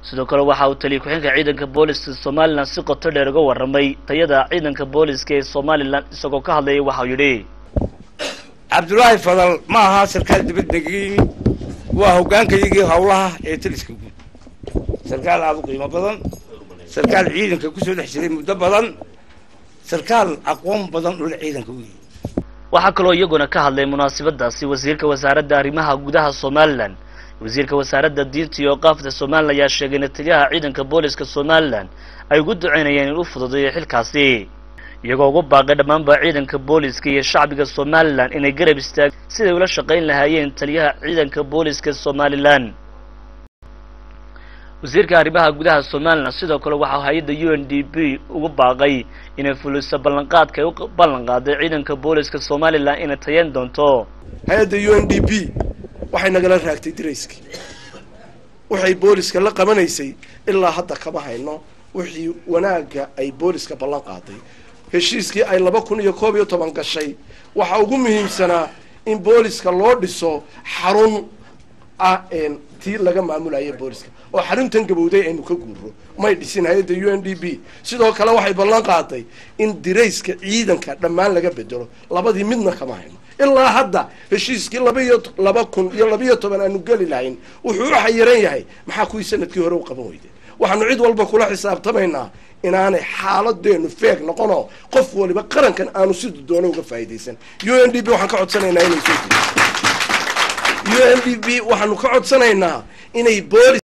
sidoo kale waxa uu taliye ku-xigeenka ciidanka booliska Soomaaliland si qoto dheer uga warramay tayada ciidanka booliska ee Soomaaliland isagoo ka hadlayay waxa uu yidhi Cabdullaahi Fadal ma aha sarkaal dibadnagii waa hogaankayagii hawlaha ee taliska guud sarkaal aad u qiimo badan sarkaal ciidanka ku soo dhex jiray muddo badan sarkaal aqoon badan oo ciidanka u yahay waxa kale oo iyaguna ka hadlay munaasabadaasi wasiirka wasaaradda arrimaha gudaha Soomaaliland wasiirka wasaaradda diinta iyo qaafta Soomaaliland ayaa sheegay in taliyaha ciidanka booliska Soomaaliland ay ugu duceynayeen inuu fududeeyo xilkaasi iyagoo ugu baaqay dhammaanba ciidanka booliska iyo shacbiga Soomaaliland inay garab istaagaan sidii ula shaqeyn lahaayeen taliyaha ciidanka booliska Soomaaliland wasiirka arrimaha gudaha Soomaaliland sidoo kale waxa hay'adda UNDP ugu baaqay inay fuliso ballanqaadka ay u ballanqaaday ciidanka booliska Soomaaliland inay tayeen doonto hay'adda UNDP waxay nagala raagtay dirayski waxay booliska la qabanaysay ilaa hadda kama hayno wixii wanaaga ay booliska ballan qaaday heshiiskii ay 2011 gashay waxa ugu muhiimsanaa in booliska loo dhiso xarun tii laga maamulayo booliska oo xaruntan gabowday aynu ka guuro may dhisin hay'adda UNDP sidoo kale waxay ballan qaaday in dirayska ciidanka dhammaan laga bedelo labadii midna kama hayno ilaa hadda heshiiskii 2012 aanu gali lahayn wuxuu u xayiran yahay maxaa kuwii sanadkii hore u qaban weyday waxaanu cid walba kula xisaabtamaynaa inaanay xaaladeenu feeg noqono qof waliba qarankan aanu sidoo doono uga faa'iideysan UNDP waxaan ka codsanaynaa inay soo UNDP waxaanu ka codsanaynaa inay